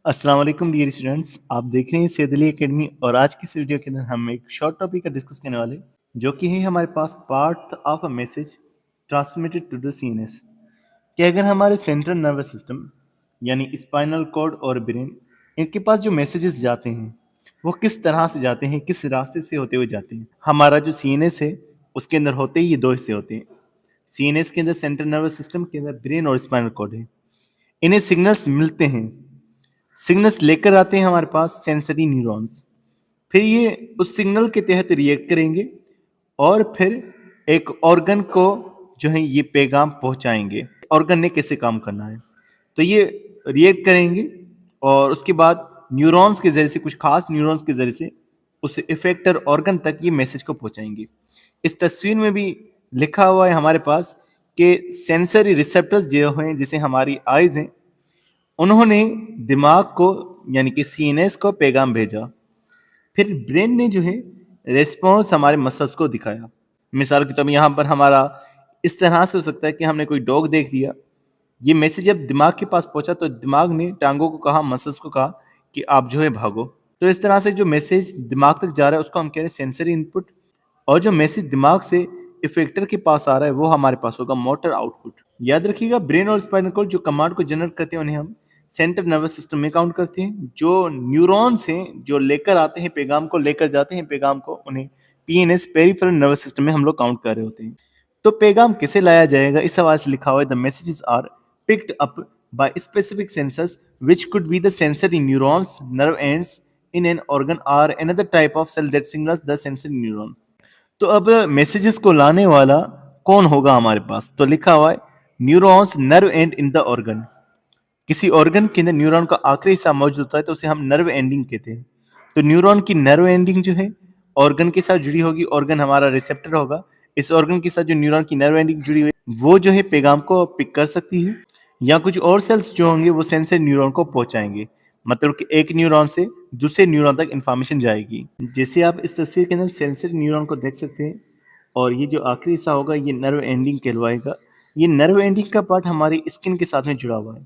अस्सलाम वालेकुम dear students, आप देख रहे हैं सैयद अली एकेडमी और आज की इस वीडियो के अंदर हम एक शॉर्ट टॉपिक का डिस्कस करने वाले जो कि है हमारे पास part of a message transmitted to the CNS. कि अगर हमारे सेंट्रल नर्वस सिस्टम यानी स्पाइनल कॉर्ड और ब्रेन इनके पास जो मैसेजेस जाते हैं वो किस तरह से जाते हैं, किस रास्ते से होते हुए जाते हैं। हमारा जो सीएनएस है उसके अंदर होते ही ये दो हिस्से होते हैं। सीएनएस के अंदर सेंट्रल नर्वस सिस्टम के अंदर ब्रेन और स्पाइनल कॉर्ड है। इन्हें सिग्नल्स मिलते हैं, सिग्नल्स लेकर आते हैं हमारे पास सेंसरी न्यूरॉन्स। फिर ये उस सिग्नल के तहत रिएक्ट करेंगे और फिर एक ऑर्गन को जो है ये पैगाम पहुंचाएंगे ऑर्गन ने कैसे काम करना है। तो ये रिएक्ट करेंगे और उसके बाद न्यूरॉन्स के जरिए से, कुछ खास न्यूरॉन्स के जरिए से उस इफेक्टर ऑर्गन तक ये मैसेज को पहुंचाएंगे। इस तस्वीर में भी लिखा हुआ है हमारे पास कि सेंसरी रिसेप्टर्स जो हैं, जैसे हमारी आइज हैं, उन्होंने दिमाग को यानी कि सीएनएस को पैगाम भेजा। फिर ब्रेन ने जो है रेस्पॉन्स हमारे मसल्स को दिखाया। मिसाल के तौर पर यहाँ पर हमारा इस तरह से हो सकता है कि हमने कोई डॉग देख लिया, ये मैसेज जब दिमाग के पास पहुंचा तो दिमाग ने टांगों को कहा, मसल्स को कहा कि आप जो है भागो। तो इस तरह से जो मैसेज दिमाग तक जा रहा है उसको हम कह रहे हैं सेंसरी इनपुट, और जो मैसेज दिमाग से इफेक्टर के पास आ रहा है वो हमारे पास होगा मोटर आउटपुट। याद रखिएगा, ब्रेन और स्पाइनल कॉर्ड जो कमांड को जनरेट करते हैं उन्हें हम सेंट्रल नर्वस सिस्टम में काउंट करते हैं। जो न्यूरॉन्स हैं जो लेकर आते हैं पैगाम को, लेकर जाते हैं पैगाम को, उन्हें पीएनएस पेरिफेरल नर्वस सिस्टम में हम लोग काउंट कर रहे होते हैं। तो पैगाम कैसे लाया जाएगा, इस सवाल से लिखा हुआ है the messages are picked up by specific sensors which could be the sensory neurons, nerve ends in an organ or another type of cell that signals the sensory neuron। तो अब मैसेजेस को लाने वाला कौन होगा हमारे पास, तो लिखा हुआ है neurons nerve and in the organ. किसी ऑर्गन के अंदर न्यूरॉन का आखिरी हिस्सा मौजूद होता है तो उसे हम नर्व एंडिंग कहते हैं। तो न्यूरॉन की नर्व एंडिंग जो है ऑर्गन के साथ जुड़ी होगी, ऑर्गन हमारा रिसेप्टर होगा। इस ऑर्गन के साथ जो न्यूरॉन की नर्व एंडिंग जुड़ी हुई है वो जो है पैगाम को पिक कर सकती है, या कुछ और सेल्स जो होंगे वो सेंसर न्यूरॉन को पहुंचाएंगे। मतलब कि एक न्यूरॉन से दूसरे न्यूरॉन तक इंफॉर्मेशन जाएगी। जैसे आप इस तस्वीर के अंदर सेंसर न्यूरॉन को देख सकते हैं, और ये जो आखिरी हिस्सा होगा ये नर्व एंडिंग कहलवाएगा। ये नर्व एंडिंग का पार्ट हमारी स्किन के साथ में जुड़ा हुआ है।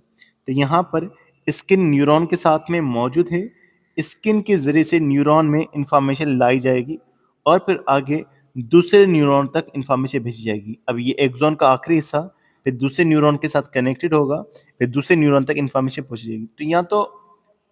तो यहाँ पर स्किन न्यूरॉन के साथ में मौजूद है। स्किन के जरिए से न्यूरॉन में इंफॉर्मेशन लाई जाएगी और फिर आगे दूसरे न्यूरॉन तक इंफॉर्मेशन भेजी जाएगी। अब ये एक्सॉन का आखिरी हिस्सा फिर दूसरे न्यूरॉन के साथ कनेक्टेड होगा, फिर दूसरे न्यूरॉन तक इंफॉर्मेशन पहुंच जाएगी। तो यहाँ तो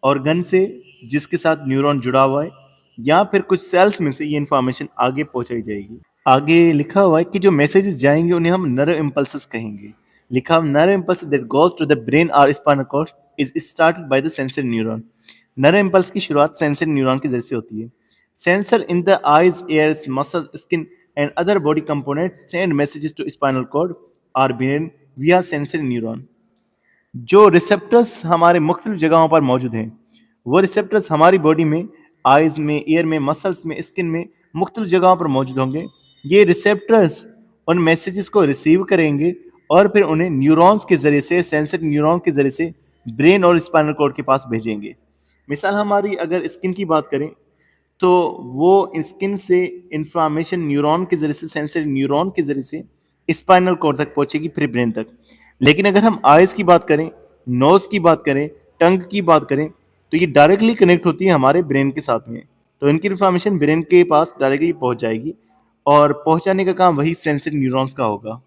ऑर्गन से जिसके साथ न्यूरॉन जुड़ा हुआ है, या फिर कुछ सेल्स में से ये इंफॉर्मेशन आगे पहुंचाई जाएगी। आगे लिखा हुआ है कि जो मैसेजेस जाएंगे उन्हें हम नर्व इम्पल्सेस कहेंगे। लिखा हुआ nerve impulse that goes to the brain और spinal cord is started by the sensor neuron. Nerve impulse की शुरुआत सेंसर न्यूरॉन के जरिए से होती है। Sensor in the eyes, ears, muscles, skin and other body components send messages to spinal cord or brain via sensory neuron। जो receptors हमारे मुख्तलिफ जगहों पर मौजूद हैं वो रिसेप्टर्स हमारी बॉडी में, आइज में, ईयर में, मसल्स में, स्किन में, मुख्तलिफ जगहों पर मौजूद होंगे। ये रिसेप्टर्स उन मैसेजेस को रिसीव करेंगे और फिर उन्हें न्यूरॉन्स के जरिए से, सेंसरी न्यूरॉन के जरिए से ब्रेन और स्पाइनल कॉर्ड के पास भेजेंगे। मिसाल हमारी अगर स्किन की बात करें तो वो स्किन से इंफॉर्मेशन न्यूरॉन के जरिए से, सेंसरी न्यूरॉन के जरिए से स्पाइनल कॉर्ड तक पहुंचेगी, फिर ब्रेन तक। लेकिन अगर हम आइज की बात करें, नोज की बात करें, टंग की बात करें, तो ये डायरेक्टली कनेक्ट होती है हमारे ब्रेन के साथ में। तो इनकी इंफॉर्मेशन ब्रेन के पास डायरेक्टली पहुंच जाएगी और पहुंचाने का काम वही सेंसरी न्यूरॉन्स का होगा।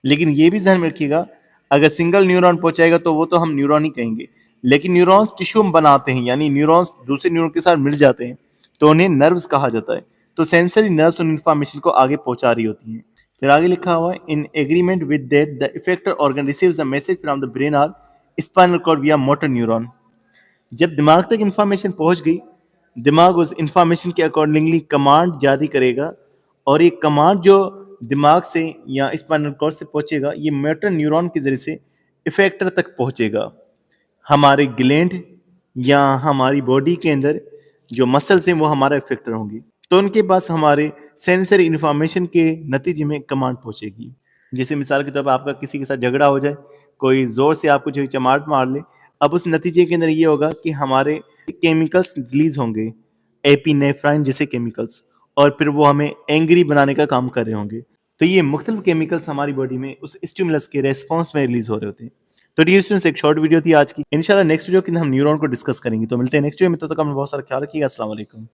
लेकिन ये भी ध्यान में रखिएगा, अगर सिंगल न्यूरॉन पहुंचाएगा तो वो तो हम न्यूरॉन ही कहेंगे। लेकिन न्यूरॉन्स टिश्यू बनाते हैं, यानी न्यूरॉन्स दूसरे न्यूरॉन के साथ मिल जाते हैं तो उन्हें नर्व्स कहा जाता है। तो सेंसरी नर्व्स उन इंफॉर्मेशन को आगे पहुंचा रही होती हैं। फिर आगे लिखा हुआ है in agreement with that the effector organ receives the message from the brain और स्पाइनल कॉर्ड विया मोटर न्यूरॉन। जब दिमाग तक इंफॉर्मेशन पहुंच गई, दिमाग उस इंफॉर्मेशन के अकॉर्डिंगली कमांड जारी करेगा, और ये कमांड जो दिमाग से या स्पाइनल कॉर्ड से पहुंचेगा ये मोटर न्यूरॉन के जरिए से इफेक्टर तक पहुंचेगा। हमारे ग्लैंड या हमारी बॉडी के अंदर जो मसल्स हैं वो हमारा इफेक्टर होंगे, तो उनके पास हमारे सेंसरी इंफॉर्मेशन के नतीजे में कमांड पहुंचेगी। जैसे मिसाल के तौर पर आपका किसी के साथ झगड़ा हो जाए, कोई जोर से आपको जो चमाट मार ले, अब उस नतीजे के अंदर ये होगा कि हमारे केमिकल्स रिलीज होंगे, एपिनेफ्राइन जैसे केमिकल्स, और फिर वो हमें एंग्री बनाने का काम कर रहे होंगे। तो ये मुख्तलिफ केमिकल्स हमारी बॉडी में उस स्टिमुलस के रेस्पॉन्स में रिलीज हो रहे होते हैं। तो डियर स्टूडेंट्स, एक शॉर्ट वीडियो थी आज की। इंशाल्लाह नेक्स्ट वीडियो के अंदर हम न्यूरॉन को डिस्कस करेंगे। तो मिलते हैं नेक्स्ट वीडियो में, तब तक अपना बहुत सारा ख्याल रखिएगा। अस्सलाम वालेकुम।